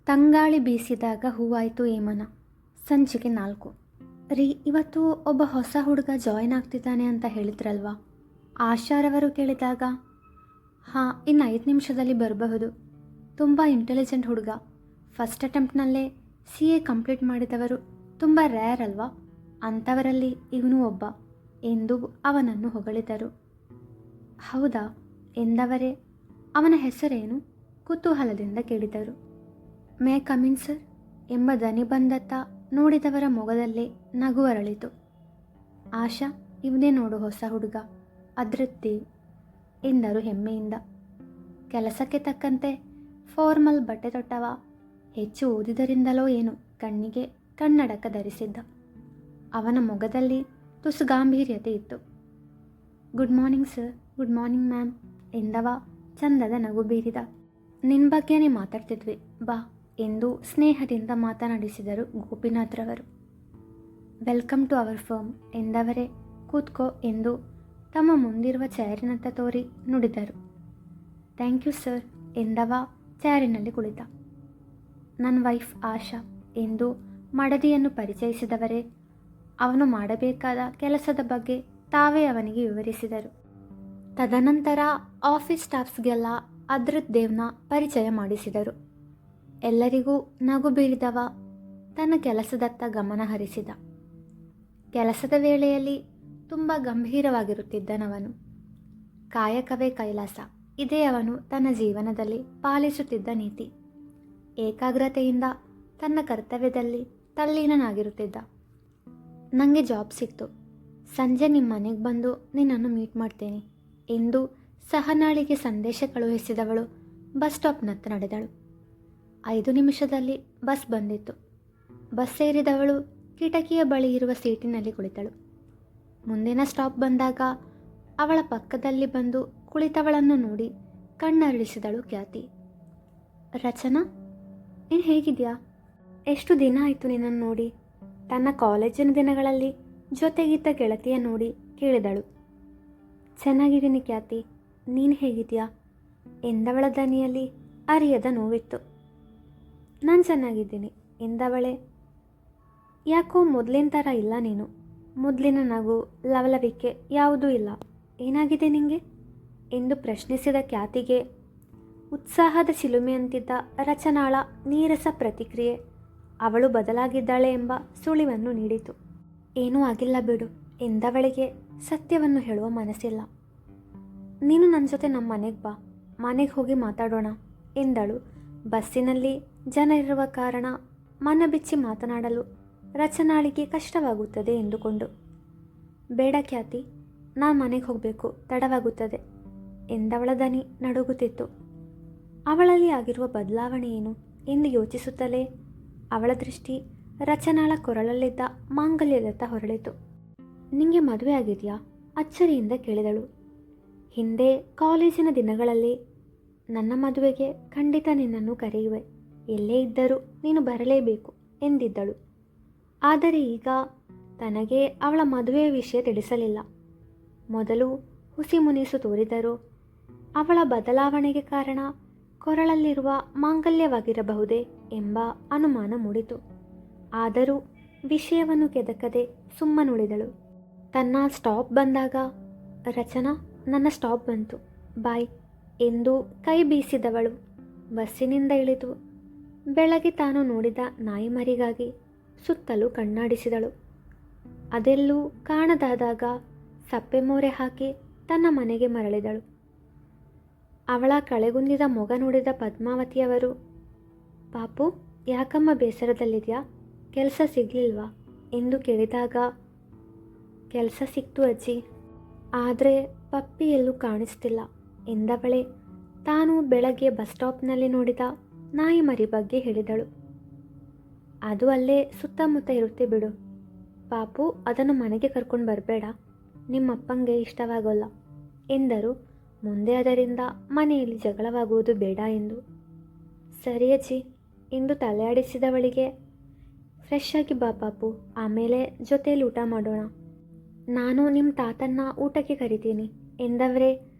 ತಂಗಾಳಿ ಬೀಸಿದಾಗ ಹೂವಾಯಿತು ಏಮನ. ಸಂಚಿಕೆ 4. ರೀ, ಇವತ್ತು ಒಬ್ಬ ಹೊಸ ಹುಡುಗ ಜಾಯಿನ್ ಆಗ್ತಿದ್ದಾನೆ ಅಂತ ಹೇಳಿದ್ರಲ್ವಾ? ಆಶಾರವರು ಕೇಳಿದಾಗ, ಹಾಂ, ಇನ್ನು 5 ನಿಮಿಷದಲ್ಲಿ ಬರಬಹುದು. ತುಂಬ ಇಂಟೆಲಿಜೆಂಟ್ ಹುಡುಗ. ಫಸ್ಟ್ ಅಟೆಂಪ್ಟ್ನಲ್ಲೇ CA ಕಂಪ್ಲೀಟ್ ಮಾಡಿದವರು ತುಂಬ ರೇರ್ ಅಲ್ವಾ? ಅಂಥವರಲ್ಲಿ ಇವನು ಒಬ್ಬ ಎಂದು ಅವನನ್ನು ಹೊಗಳಿದರು. ಹೌದಾ ಎಂದವರೇ ಅವನ ಹೆಸರೇನು ಕುತೂಹಲದಿಂದ ಕೇಳಿದರು. ಮೇ ಕಮಿನ್ ಸರ್ ಎಂಬ ದನಿ ಬಂದತ್ತ ನೋಡಿದವರ ಮೊಗದಲ್ಲೇ ನಗು ಅರಳಿತು. ಆಶಾ, ಇವನೇ ನೋಡು ಹೊಸ ಹುಡುಗ, ಅದೃತ್ತಿ ಎಂದರು ಹೆಮ್ಮೆಯಿಂದ. ಕೆಲಸಕ್ಕೆ ತಕ್ಕಂತೆ ಫಾರ್ಮಲ್ ಬಟ್ಟೆ ತೊಟ್ಟವ. ಹೆಚ್ಚು ಓದಿದರಿಂದಲೋ ಏನು ಕಣ್ಣಿಗೆ ಕನ್ನಡಕ ಧರಿಸಿದ್ದ. ಅವನ ಮೊಗದಲ್ಲಿ ತುಸು ಗಾಂಭೀರ್ಯತೆ ಇತ್ತು. Good morning sir. Good morning ma'am ಎಂದವ ಚಂದದ ನಗು ಬೀರಿದ. ನಿನ್ನ ಬಗ್ಗೆನೇ ಮಾತಾಡ್ತಿದ್ವಿ, ಬಾ ಎಂದು ಸ್ನೇಹದಿಂದ ಮಾತನಾಡಿಸಿದರು ಗೋಪಿನಾಥ್ರವರು. ವೆಲ್ಕಮ್ ಟು ಅವರ್ ಫರ್ಮ್ ಎಂದವರೇ ಕೂತ್ಕೋ ಎಂದು ತಮ್ಮ ಮುಂದಿರುವ ಚೇರಿನತ್ತ ತೋರಿ ನುಡಿದರು. ಥ್ಯಾಂಕ್ ಯು ಸರ್ ಎಂದವ ಚೇರಿನಲ್ಲಿ ಕುಳಿತ. ನನ್ನ ವೈಫ್ ಆಶಾ ಎಂದು ಮಡದಿಯನ್ನು ಪರಿಚಯಿಸಿದವರೇ ಅವನು ಮಾಡಬೇಕಾದ ಕೆಲಸದ ಬಗ್ಗೆ ತಾವೇ ಅವನಿಗೆ ವಿವರಿಸಿದರು. ತದನಂತರ ಆಫೀಸ್ ಸ್ಟಾಫ್ಸ್ಗೆಲ್ಲ ಅದೃತ್ ದೇವ್ನ ಪರಿಚಯ ಮಾಡಿಸಿದರು. ಎಲ್ಲರಿಗೂ ನಗು ಬೀರಿದವ ತನ್ನ ಕೆಲಸದತ್ತ ಗಮನ ಹರಿಸಿದ. ಕೆಲಸದ ವೇಳೆಯಲ್ಲಿ ತುಂಬ ಗಂಭೀರವಾಗಿರುತ್ತಿದ್ದನವನು. ಕಾಯಕವೇ ಕೈಲಾಸ, ಇದೇ ಅವನು ತನ್ನ ಜೀವನದಲ್ಲಿ ಪಾಲಿಸುತ್ತಿದ್ದ ನೀತಿ. ಏಕಾಗ್ರತೆಯಿಂದ ತನ್ನ ಕರ್ತವ್ಯದಲ್ಲಿ ತಲ್ಲೀನನಾಗಿರುತ್ತಿದ್ದ. ನನಗೆ ಜಾಬ್ ಸಿಕ್ತು, ಸಂಜೆ ನಿಮ್ಮ ಮನೆಗೆ ಬಂದು ನಿನ್ನನ್ನು ಮೀಟ್ ಮಾಡ್ತೇನೆ ಎಂದು ಸಹನಾಳಿಗೆ ಸಂದೇಶ ಕಳುಹಿಸಿದವಳು ಬಸ್ ಸ್ಟಾಪ್ನತ್ತ ನಡೆದಳು. 5 ನಿಮಿಷದಲ್ಲಿ ಬಸ್ ಬಂದಿತ್ತು. ಬಸ್ ಸೇರಿದವಳು ಕಿಟಕಿಯ ಬಳಿ ಇರುವ ಸೀಟಿನಲ್ಲಿ ಕುಳಿತಳು. ಮುಂದಿನ ಸ್ಟಾಪ್ ಬಂದಾಗ ಅವಳ ಪಕ್ಕದಲ್ಲಿ ಬಂದು ಕುಳಿತವಳನ್ನು ನೋಡಿ ಕಣ್ಣರಳಿಸಿದಳು ಖ್ಯಾತಿ. ರಚನಾ, ನೀನು ಹೇಗಿದೆಯಾ? ಎಷ್ಟು ದಿನ ಆಯಿತು ನಿನ್ನನ್ನು ನೋಡಿ. ತನ್ನ ಕಾಲೇಜಿನ ದಿನಗಳಲ್ಲಿ ಜೊತೆಗಿದ್ದ ಗೆಳತಿಯ ನೋಡಿ ಕೇಳಿದಳು. ಚೆನ್ನಾಗಿದ್ದೀನಿ ಖ್ಯಾತಿ, ನೀನು ಹೇಗಿದೆಯಾ ಎಂದವಳ ದನಿಯಲ್ಲಿ ಅರಿಯದ ನೋವಿತ್ತು. ನಾನು ಚೆನ್ನಾಗಿದ್ದೀನಿ ಎಂದವಳೆ. ಯಾಕೋ ಮೊದಲಿನ ಥರ ಇಲ್ಲ ನೀನು. ಮೊದಲಿನ ನಗು, ಲವಲವಿಕೆ ಯಾವುದೂ ಇಲ್ಲ. ಏನಾಗಿದೆ ನಿನಗೆ ಎಂದು ಪ್ರಶ್ನಿಸಿದ ಖ್ಯಾತಿಗೆ ಉತ್ಸಾಹದ ಚಿಲುಮೆಯಂತಿದ್ದ ರಚನಾಳ ನೀರಸ ಪ್ರತಿಕ್ರಿಯೆ ಅವಳು ಬದಲಾಗಿದ್ದಾಳೆ ಎಂಬ ಸುಳಿವನ್ನು ನೀಡಿತು. ಏನೂ ಆಗಿಲ್ಲ ಬಿಡು ಎಂದವಳಿಗೆ ಸತ್ಯವನ್ನು ಹೇಳುವ ಮನಸ್ಸಿಲ್ಲ. ನೀನು ನನ್ನ ಜೊತೆ ನಮ್ಮ ಮನೆಗೆ ಬಾ, ಮನೆಗೆ ಹೋಗಿ ಮಾತಾಡೋಣ ಎಂದಳು. ಬಸ್ಸಿನಲ್ಲಿ ಜನ ಇರುವ ಕಾರಣ ಮನ ಬಿಚ್ಚಿ ಮಾತನಾಡಲು ರಚನಾಳಿಗೆ ಕಷ್ಟವಾಗುತ್ತದೆ ಎಂದುಕೊಂಡು. ಬೇಡ ಖ್ಯಾತಿ, ನಾನು ಮನೆಗೆ ಹೋಗಬೇಕು, ತಡವಾಗುತ್ತದೆ ಎಂದವಳ ದನಿ ನಡುಗುತ್ತಿತ್ತು. ಅವಳಲ್ಲಿ ಆಗಿರುವ ಬದಲಾವಣೆ ಏನು ಎಂದು ಯೋಚಿಸುತ್ತಲೇ ಅವಳ ದೃಷ್ಟಿ ರಚನಾಳ ಕೊರಳಲ್ಲಿದ್ದ ಮಾಂಗಲ್ಯದತ್ತ ಹೊರಳಿತು. ನಿಂಗೆ ಮದುವೆ ಆಗಿದೆಯಾ ಅಚ್ಚರಿಯಿಂದ ಕೇಳಿದಳು. ಹಿಂದೆ ಕಾಲೇಜಿನ ದಿನಗಳಲ್ಲಿ ನನ್ನ ಮದುವೆಗೆ ಖಂಡಿತ ನಿನ್ನನ್ನು ಕರೆಯುವೆ, ಎಲ್ಲೇ ಇದ್ದರೂ ನೀನು ಬರಲೇಬೇಕು ಎಂದಿದ್ದಳು. ಆದರೆ ಈಗ ತನಗೆ ಅವಳ ಮದುವೆಯ ವಿಷಯ ತಿಳಿಸಲಿಲ್ಲ. ಮೊದಲು ಹುಸಿ ಮುನಿಸು ತೋರಿದರೂ ಅವಳ ಬದಲಾವಣೆಗೆ ಕಾರಣ ಕೊರಳಲ್ಲಿರುವ ಮಾಂಗಲ್ಯವಾಗಿರಬಹುದೇ ಎಂಬ ಅನುಮಾನ ಮೂಡಿತು. ಆದರೂ ವಿಷಯವನ್ನು ಕೆದಕದೆ ಸುಮ್ಮನುಳಿದಳು. ತನ್ನ ಸ್ಟಾಪ್ ಬಂದಾಗ, ರಚನಾ, ನನ್ನ ಸ್ಟಾಪ್ ಬಂತು, ಬಾಯ್ ಎಂದು ಕೈ ಬೀಸಿದವಳು ಬಸ್ಸಿನಿಂದ ಇಳಿದು ಬೆಳಗ್ಗೆ ತಾನು ನೋಡಿದ ನಾಯಿಮರಿಗಾಗಿ ಸುತ್ತಲೂ ಕಣ್ಣಾಡಿಸಿದಳು. ಅದೆಲ್ಲೂ ಕಾಣದಾದಾಗ ಸಪ್ಪೆ ಮೋರೆ ಹಾಕಿ ತನ್ನ ಮನೆಗೆ ಮರಳಿದಳು. ಅವಳ ಕಳೆಗುಂದಿದ ಮೊಗ ನೋಡಿದ ಪದ್ಮಾವತಿಯವರು, ಪಾಪು, ಯಾಕಮ್ಮ ಬೇಸರದಲ್ಲಿದೆಯಾ? ಕೆಲಸ ಸಿಗಲಿಲ್ವಾ ಎಂದು ಕೇಳಿದಾಗ, ಕೆಲಸ ಸಿಕ್ತು ಅಜ್ಜಿ, ಆದರೆ ಪಪ್ಪಿ ಎಲ್ಲೂ ಕಾಣಿಸ್ತಿಲ್ಲ ಎಂದವಳೆ ತಾನು ಬೆಳಗ್ಗೆ ಬಸ್ ಸ್ಟಾಪ್ನಲ್ಲಿ ನೋಡಿದ ನಾಯಿ ಮರಿ ಬಗ್ಗೆ ಹೇಳಿದಳು. ಅದು ಅಲ್ಲೇ ಸುತ್ತಮುತ್ತ ಇರುತ್ತೆ ಬಿಡು ಪಾಪು, ಅದನ್ನು ಮನೆಗೆ ಕರ್ಕೊಂಡು ಬರಬೇಡ, ನಿಮ್ಮಪ್ಪಂಗೆ ಇಷ್ಟವಾಗೋಲ್ಲ ಎಂದರು. ಮುಂದೆ ಅದರಿಂದ ಮನೆಯಲ್ಲಿ ಜಗಳವಾಗುವುದು ಬೇಡ ಎಂದು. ಸರಿ ಅಜ್ಜಿ ಎಂದು ತಲೆಯಾಡಿಸಿದವಳಿಗೆ, ಫ್ರೆಶ್ ಆಗಿ ಬಾ ಪಾಪು, ಆಮೇಲೆ ಜೊತೆಯಲ್ಲಿ ಊಟ ಮಾಡೋಣ. ನಾನು ನಿಮ್ಮ ತಾತನ್ನ ಊಟಕ್ಕೆ ಕರಿತೀನಿ ಎಂದವರೇ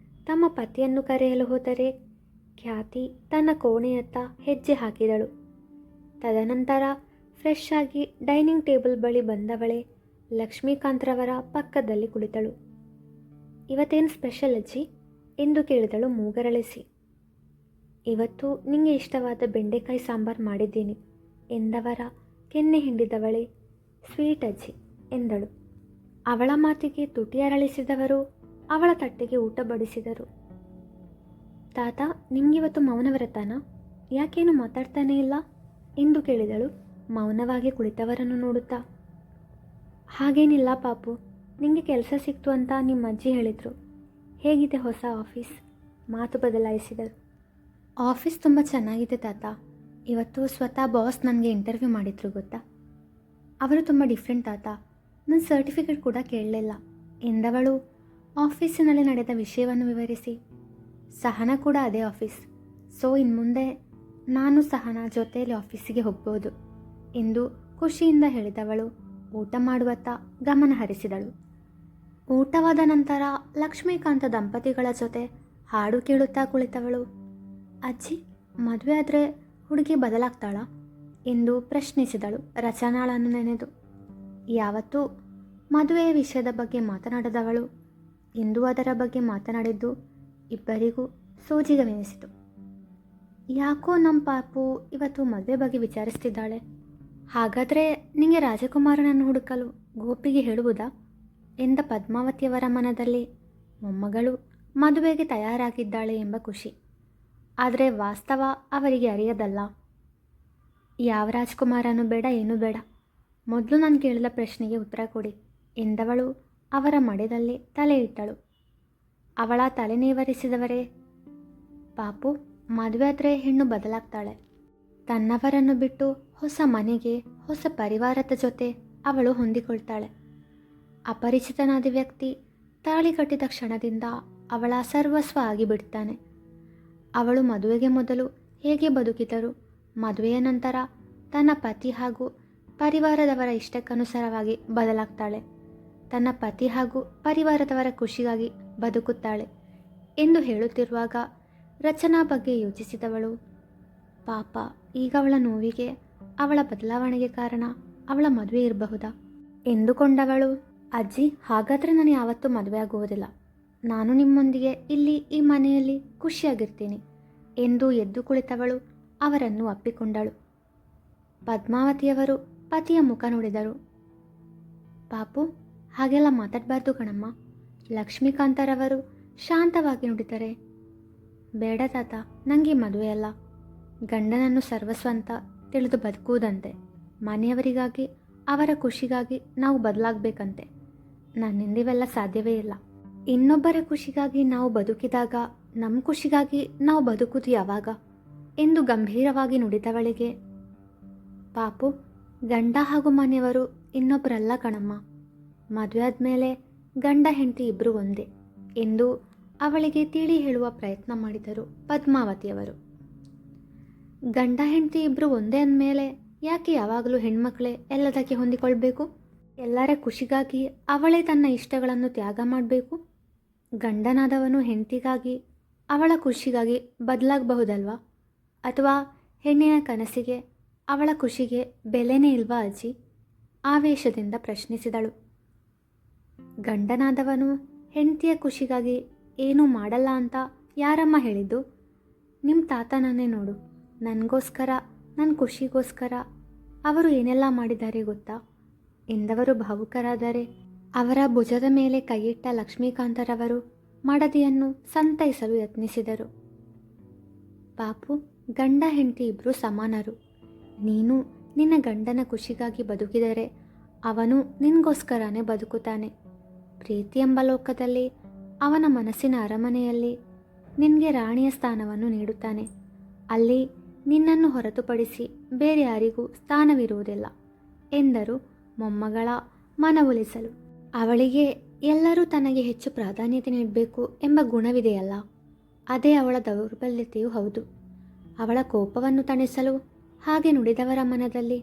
ತಮ್ಮ ಪತಿಯನ್ನು ಕರೆಯಲು ಹೋದರೆ ಖ್ಯಾತಿ ತನ್ನ ಕೋಣೆಯತ್ತ ಹೆಜ್ಜೆ ಹಾಕಿದಳು. ತದನಂತರ ಫ್ರೆಶ್ ಆಗಿ ಡೈನಿಂಗ್ ಟೇಬಲ್ ಬಳಿ ಬಂದವಳೆ ಲಕ್ಷ್ಮೀಕಾಂತ್ರವರ ಪಕ್ಕದಲ್ಲಿ ಕುಳಿತಳು. ಇವತ್ತೇನು ಸ್ಪೆಷಲ್ ಅಜ್ಜಿ ಎಂದು ಕೇಳಿದಳು ಮೂಗರಳಿಸಿ. ಇವತ್ತು ನಿಮಗೆ ಇಷ್ಟವಾದ ಬೆಂಡೆಕಾಯಿ ಸಾಂಬಾರು ಮಾಡಿದ್ದೀನಿ ಎಂದವರ ಕೆನ್ನೆ ಹಿಂಡಿದವಳೆ ಸ್ವೀಟ್ ಅಜ್ಜಿ ಎಂದಳು. ಅವಳ ಮಾತಿಗೆ ತುಟಿ ಅರಳಿಸಿದವರು ಅವಳ ತಟ್ಟೆಗೆ ಊಟ ಬಡಿಸಿದರು. ತಾತ, ನಿಮಗಿವತ್ತು ಮೌನ ವ್ರತನ? ಯಾಕೇನು ಮಾತಾಡ್ತಾನೇ ಇಲ್ಲ ಎಂದು ಕೇಳಿದಳು ಮೌನವಾಗಿ ಕುಳಿತವರನ್ನು ನೋಡುತ್ತಾ. ಹಾಗೇನಿಲ್ಲ ಪಾಪು, ನಿಮಗೆ ಕೆಲಸ ಸಿಕ್ತು ಅಂತ ನಿಮ್ಮ ಅಜ್ಜಿ ಹೇಳಿದರು. ಹೇಗಿದೆ ಹೊಸ ಆಫೀಸ್? ಮಾತು ಬದಲಾಯಿಸಿದರು. ಆಫೀಸ್ ತುಂಬ ಚೆನ್ನಾಗಿದೆ ತಾತ. ಇವತ್ತು ಸ್ವತಃ ಬಾಸ್ ನನಗೆ ಇಂಟರ್ವ್ಯೂ ಮಾಡಿದ್ರು ಗೊತ್ತಾ. ಅವರು ತುಂಬ ಡಿಫ್ರೆಂಟ್ ತಾತ. ನನ್ನ ಸರ್ಟಿಫಿಕೇಟ್ ಕೂಡ ಕೇಳಲಿಲ್ಲ ಎಂದವಳು ಆಫೀಸಿನಲ್ಲಿ ನಡೆದ ವಿಷಯವನ್ನು ವಿವರಿಸಿ. ಸಹನ ಕೂಡ ಅದೇ ಆಫೀಸ್. ಸೊ ಇನ್ನು ಮುಂದೆ ನಾನು ಸಹನ ಜೊತೆಯಲ್ಲಿ ಆಫೀಸಿಗೆ ಹೋಗ್ಬೋದು ಎಂದು ಖುಷಿಯಿಂದ ಹೇಳಿದವಳು ಊಟ ಮಾಡುವತ್ತ ಗಮನ ಹರಿಸಿದಳು. ಊಟವಾದ ನಂತರ ಲಕ್ಷ್ಮೀಕಾಂತ ದಂಪತಿಗಳ ಜೊತೆ ಹಾಡು ಕೇಳುತ್ತಾ ಕುಳಿತವಳು. ಅಜ್ಜಿ, ಮದುವೆ ಆದರೆ ಹುಡುಗಿ ಬದಲಾಗ್ತಾಳಾ ಎಂದು ಪ್ರಶ್ನಿಸಿದಳು ರಚನಾಳನ್ನು ನೆನೆದು. ಯಾವತ್ತೂ ಮದುವೆಯ ವಿಷಯದ ಬಗ್ಗೆ ಮಾತನಾಡದವಳು ಇಂದು ಅದರ ಬಗ್ಗೆ ಮಾತನಾಡಿದ್ದು ಇಬ್ಬರಿಗೂ ಸೋಜಿಗವೆನಿಸಿತು. ಯಾಕೋ ನಮ್ಮ ಪಾಪು ಇವತ್ತು ಮದುವೆ ಬಗ್ಗೆ ವಿಚಾರಿಸ್ತಿದ್ದಾಳೆ. ಹಾಗಾದರೆ ನಿಮಗೆ ರಾಜಕುಮಾರನನ್ನು ಹುಡುಕಲು ಗೋಪಿಗೆ ಹೇಳುವುದಾ ಎಂದ ಪದ್ಮಾವತಿಯವರ ಮನದಲ್ಲಿ ಮೊಮ್ಮಗಳು ಮದುವೆಗೆ ತಯಾರಾಗಿದ್ದಾಳೆ ಎಂಬ ಖುಷಿ. ಆದರೆ ವಾಸ್ತವ ಅವರಿಗೆ ಅರಿಯದಲ್ಲ. ಯಾವ ರಾಜಕುಮಾರನೂ ಬೇಡ, ಏನೂ ಬೇಡ. ಮೊದಲು ನಾನು ಕೇಳಿದ ಪ್ರಶ್ನೆಗೆ ಉತ್ತರ ಕೊಡಿ ಎಂದವಳು ಅವರ ಮಡೆಯಲ್ಲಿ ತಲೆ ಇಟ್ಟಳು. ಅವಳ ತಲೆ ನೇವರಿಸಿದವರೇ, ಪಾಪು, ಮದುವೆ ಆದರೆ ಹೆಣ್ಣು ಬದಲಾಗ್ತಾಳೆ. ತನ್ನವರನ್ನು ಬಿಟ್ಟು ಹೊಸ ಮನೆಗೆ, ಹೊಸ ಪರಿವಾರದ ಜೊತೆ ಅವಳು ಹೊಂದಿಕೊಳ್ತಾಳೆ. ಅಪರಿಚಿತನಾದ ವ್ಯಕ್ತಿ ತಾಳಿ ಕಟ್ಟಿದ ಕ್ಷಣದಿಂದ ಅವಳ ಸರ್ವಸ್ವ ಆಗಿಬಿಡ್ತಾನೆ. ಅವಳು ಮದುವೆಗೆ ಮೊದಲು ಹೇಗೆ ಬದುಕಿದರು, ಮದುವೆಯ ನಂತರ ತನ್ನ ಪತಿ ಹಾಗೂ ಪರಿವಾರದವರ ಇಷ್ಟಕ್ಕನುಸಾರವಾಗಿ ಬದಲಾಗ್ತಾಳೆ. ತನ್ನ ಪತಿ ಹಾಗೂ ಪರಿವಾರದವರ ಖುಷಿಗಾಗಿ ಬದುಕುತ್ತಾಳೆ ಎಂದು ಹೇಳುತ್ತಿರುವಾಗ ರಚನಾ ಬಗ್ಗೆ ಯೋಚಿಸಿದವಳು. ಪಾಪ, ಈಗ ಅವಳ ನೋವಿಗೆ, ಅವಳ ಬದಲಾವಣೆಗೆ ಕಾರಣ ಅವಳ ಮದುವೆ ಇರಬಹುದಾ ಎಂದುಕೊಂಡವಳು. ಅಜ್ಜಿ, ಹಾಗಾದರೆ ನಾನು ಯಾವತ್ತೂ ಮದುವೆ ಆಗುವುದಿಲ್ಲ. ನಾನು ನಿಮ್ಮೊಂದಿಗೆ ಇಲ್ಲಿ ಈ ಮನೆಯಲ್ಲಿ ಖುಷಿಯಾಗಿರ್ತೀನಿ ಎಂದು ಎದ್ದು ಕುಳಿತವಳು ಅವರನ್ನು ಅಪ್ಪಿಕೊಂಡಳು. ಪದ್ಮಾವತಿಯವರು ಪತಿಯ ಮುಖ ನೋಡಿದರು. ಪಾಪು, ಹಾಗೆಲ್ಲ ಮಾತಾಡಬಾರ್ದು ಕಣಮ್ಮ. ಲಕ್ಷ್ಮೀಕಾಂತರವರು ಶಾಂತವಾಗಿ ನುಡಿತಾರೆ. ಬೇಡ ತಾತ, ನನಗೆ ಮದುವೆ ಅಲ್ಲ, ಗಂಡನನ್ನು ಸರ್ವಸ್ವ ಅಂತ ತಿಳಿದು ಬದುಕುವುದಂತೆ. ಮನೆಯವರಿಗಾಗಿ, ಅವರ ಖುಷಿಗಾಗಿ ನಾವು ಬದಲಾಗಬೇಕಂತೆ. ನನ್ನಿಂದ ಇವೆಲ್ಲ ಸಾಧ್ಯವೇ ಇಲ್ಲ. ಇನ್ನೊಬ್ಬರ ಖುಷಿಗಾಗಿ ನಾವು ಬದುಕಿದಾಗ ನಮ್ಮ ಖುಷಿಗಾಗಿ ನಾವು ಬದುಕುವುದು ಯಾವಾಗ ಎಂದು ಗಂಭೀರವಾಗಿ ನುಡಿದವಳಿಗೆ, ಪಾಪು, ಗಂಡ ಹಾಗೂ ಮನೆಯವರು ಇನ್ನೊಬ್ಬರಲ್ಲ ಕಣಮ್ಮ. ಮದುವೆ ಆದಮೇಲೆ ಗಂಡ ಹೆಂಡತಿ ಇಬ್ಬರು ಒಂದೇ ಎಂದು ಅವಳಿಗೆ ತಿಳಿ ಹೇಳುವ ಪ್ರಯತ್ನ ಮಾಡಿದರು ಪದ್ಮಾವತಿಯವರು. ಗಂಡ ಹೆಂಡತಿ ಇಬ್ಬರು ಒಂದೇ ಅಂದಮೇಲೆ ಯಾಕೆ ಯಾವಾಗಲೂ ಹೆಣ್ಮಕ್ಳೇ ಎಲ್ಲದಕ್ಕೆ ಹೊಂದಿಕೊಳ್ಬೇಕು? ಎಲ್ಲರ ಖುಷಿಗಾಗಿ ಅವಳೇ ತನ್ನ ಇಷ್ಟಗಳನ್ನು ತ್ಯಾಗ ಮಾಡಬೇಕು? ಗಂಡನಾದವನು ಹೆಂಡತಿಗಾಗಿ, ಅವಳ ಖುಷಿಗಾಗಿ ಬದಲಾಗಬಹುದಲ್ವಾ? ಅಥವಾ ಹೆಣ್ಣಿನ ಕನಸಿಗೆ, ಅವಳ ಖುಷಿಗೆ ಬೆಲೆನೇ ಇಲ್ವಾ ಅಜ್ಜಿ? ಆವೇಶದಿಂದ ಪ್ರಶ್ನಿಸಿದಳು. ಗಂಡನಾದವನು ಹೆಂಡತಿಯ ಖುಷಿಗಾಗಿ ಏನೂ ಮಾಡಲ್ಲ ಅಂತ ಯಾರಮ್ಮ ಹೇಳಿದ್ದು? ನಿಮ್ಮ ತಾತನನ್ನೇ ನೋಡು. ನನಗೋಸ್ಕರ, ನನ್ನ ಖುಷಿಗೋಸ್ಕರ ಅವರು ಏನೆಲ್ಲ ಮಾಡಿದ್ದಾರೆ ಗೊತ್ತಾ ಎಂದವರು ಭಾವುಕರಾದರೆ, ಅವರ ಭುಜದ ಮೇಲೆ ಕೈಯಿಟ್ಟ ಲಕ್ಷ್ಮೀಕಾಂತರವರು ಮಡದಿಯನ್ನು ಸಂತೈಸಲು ಯತ್ನಿಸಿದರು. ಪಾಪು, ಗಂಡ ಹೆಂಡತಿ ಇಬ್ಬರು ಸಮಾನರು. ನೀನು ನಿನ್ನ ಗಂಡನ ಖುಷಿಗಾಗಿ ಬದುಕಿದರೆ ಅವನು ನಿನಗೋಸ್ಕರನೇ ಬದುಕುತ್ತಾನೆ. ಪ್ರೀತಿ ಎಂಬ ಲೋಕದಲ್ಲಿ, ಅವನ ಮನಸ್ಸಿನ ಅರಮನೆಯಲ್ಲಿ ನಿನಗೆ ರಾಣಿಯ ಸ್ಥಾನವನ್ನು ನೀಡುತ್ತಾನೆ. ಅಲ್ಲಿ ನಿನ್ನನ್ನು ಹೊರತುಪಡಿಸಿ ಬೇರೆ ಯಾರಿಗೂ ಸ್ಥಾನವಿರುವುದಿಲ್ಲ ಎಂದರು ಮೊಮ್ಮಗಳ ಮನವೊಲಿಸಲು. ಅವಳಿಗೆ ಎಲ್ಲರೂ ತನಗೆ ಹೆಚ್ಚು ಪ್ರಾಧಾನ್ಯತೆ ನೀಡಬೇಕು ಎಂಬ ಗುಣವಿದೆಯಲ್ಲ, ಅದೇ ಅವಳ ದೌರ್ಬಲ್ಯತೆಯೂ ಹೌದು. ಅವಳ ಕೋಪವನ್ನು ತಣಿಸಲು ಹಾಗೆ ನುಡಿದವರ ಮನದಲ್ಲಿ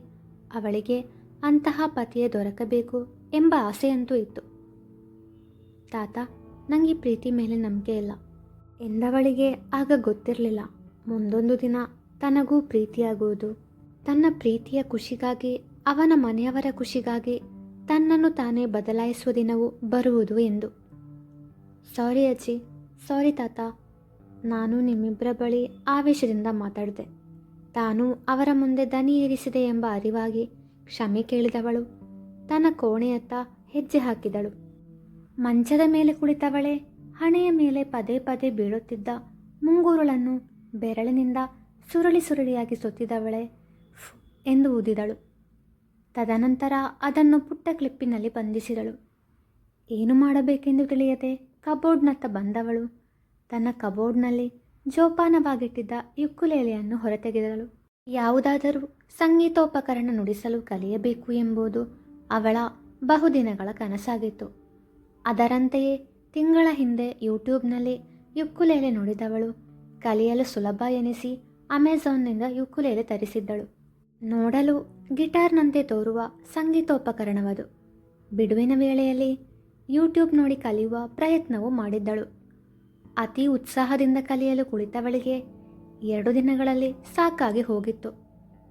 ಅವಳಿಗೆ ಅಂತಹ ಪತಿಯೇ ದೊರಕಬೇಕು ಎಂಬ ಆಸೆಯಂತೂ ಇತ್ತು. ತಾತ, ನನಗೆ ಪ್ರೀತಿ ಮೇಲೆ ನಂಬಿಕೆ ಇಲ್ಲ ಎಂದವಳಿಗೆ ಆಗ ಗೊತ್ತಿರಲಿಲ್ಲ ಮುಂದೊಂದು ದಿನ ತನಗೂ ಪ್ರೀತಿಯಾಗುವುದು, ತನ್ನ ಪ್ರೀತಿಯ ಖುಷಿಗಾಗಿ, ಅವನ ಮನೆಯವರ ಖುಷಿಗಾಗಿ ತನ್ನನ್ನು ತಾನೇ ಬದಲಾಯಿಸುವ ದಿನವು ಬರುವುದು ಎಂದು. ಸಾರಿ ಅಜ್ಜಿ, ಸಾರಿ ತಾತ, ನಾನು ನಿಮ್ಮಿಬ್ಬರ ಬಳಿ ಆವೇಶದಿಂದ ಮಾತಾಡಿದೆ. ತಾನು ಅವರ ಮುಂದೆ ದನಿ ಏರಿಸಿದೆ ಎಂಬ ಅರಿವಾಗಿ ಕ್ಷಮೆ ಕೇಳಿದವಳು ತನ್ನ ಕೋಣೆಯತ್ತ ಹೆಜ್ಜೆ ಹಾಕಿದಳು. ಮಂಚದ ಮೇಲೆ ಕುಳಿತವಳೆ ಹಣೆಯ ಮೇಲೆ ಪದೇ ಪದೇ ಬೀಳುತ್ತಿದ್ದ ಮುಂಗುರುಳನ್ನು ಬೆರಳಿನಿಂದ ಸುರುಳಿ ಸುರುಳಿಯಾಗಿ ಸುತ್ತಿದವಳೆ ಫ್ ಎಂದು ಊದಿದಳು. ತದನಂತರ ಅದನ್ನು ಪುಟ್ಟ ಕ್ಲಿಪ್ಪಿನಲ್ಲಿ ಬಂಧಿಸಿದಳು. ಏನು ಮಾಡಬೇಕೆಂದು ತಿಳಿಯದೆ ಕಬೋರ್ಡ್ನತ್ತ ಬಂದವಳು ತನ್ನ ಕಬೋರ್ಡ್ನಲ್ಲಿ ಜೋಪಾನವಾಗಿಟ್ಟಿದ್ದ ಯುಕ್ಕುಲೇಲೆಯನ್ನು ಹೊರತೆಗೆದಳು. ಯಾವುದಾದರೂ ಸಂಗೀತೋಪಕರಣ ನುಡಿಸಲು ಕಲಿಯಬೇಕು ಎಂಬುದು ಅವಳ ಬಹುದಿನಗಳ ಕನಸಾಗಿತ್ತು. ಅದರಂತೆಯೇ ತಿಂಗಳ ಹಿಂದೆ ಯೂಟ್ಯೂಬ್ನಲ್ಲಿ ಯುಕ್ಕುಲೇಲೆ ನುಡಿದವಳು ಕಲಿಯಲು ಸುಲಭ ಎನಿಸಿ ಅಮೆಜಾನ್ನಿಂದ ಯುಕ್ಕುಲೇಲೆ ತರಿಸಿದ್ದಳು. ನೋಡಲು ಗಿಟಾರ್ನಂತೆ ತೋರುವ ಸಂಗೀತೋಪಕರಣವದು. ಬಿಡುವಿನ ವೇಳೆಯಲ್ಲಿ ಯೂಟ್ಯೂಬ್ ನೋಡಿ ಕಲಿಯುವ ಪ್ರಯತ್ನವೂ ಮಾಡಿದ್ದಳು. ಅತಿ ಉತ್ಸಾಹದಿಂದ ಕಲಿಯಲು ಕುಳಿತವಳಿಗೆ 2 ದಿನಗಳಲ್ಲಿ ಸಾಕಾಗಿ ಹೋಗಿತ್ತು.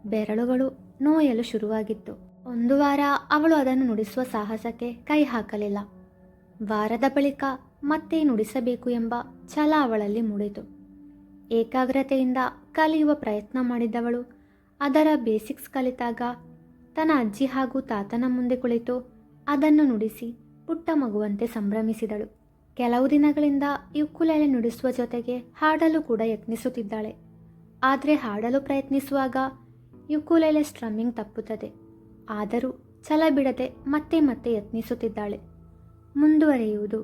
ಬೆರಳುಗಳು ನೋಯಲು ಶುರುವಾಗಿತ್ತು. 1 ವಾರ ಅವಳು ಅದನ್ನು ನುಡಿಸುವ ಸಾಹಸಕ್ಕೆ ಕೈ ಹಾಕಲಿಲ್ಲ. ವಾರದ ಬಳಿಕ ಮತ್ತೆ ನುಡಿಸಬೇಕು ಎಂಬ ಛಲ ಅವಳಲ್ಲಿ ಮೂಡಿತು. ಏಕಾಗ್ರತೆಯಿಂದ ಕಲಿಯುವ ಪ್ರಯತ್ನ ಮಾಡಿದವಳು ಅದರ ಬೇಸಿಕ್ಸ್ ಕಲಿತಾಗ ತನ್ನ ಅಜ್ಜಿ ಹಾಗೂ ತಾತನ ಮುಂದೆ ಕುಳಿತು ಅದನ್ನು ನುಡಿಸಿ ಪುಟ್ಟ ಮಗುವಂತೆ ಸಂಭ್ರಮಿಸಿದಳು. ಕೆಲವು ದಿನಗಳಿಂದ ಯುಕ್ಕುಲೇಲೆ ನುಡಿಸುವ ಜೊತೆಗೆ ಹಾಡಲು ಕೂಡ ಯತ್ನಿಸುತ್ತಿದ್ದಾಳೆ. ಆದರೆ ಹಾಡಲು ಪ್ರಯತ್ನಿಸುವಾಗ ಯುಕ್ಕುಲೇಲೆ ಸ್ಟ್ರಮ್ಮಿಂಗ್ ತಪ್ಪುತ್ತದೆ. ಆದರೂ ಛಲ ಬಿಡದೆ ಮತ್ತೆ ಮತ್ತೆ ಯತ್ನಿಸುತ್ತಿದ್ದಾಳೆ. ಮುಂದುವರಿಯುವುದು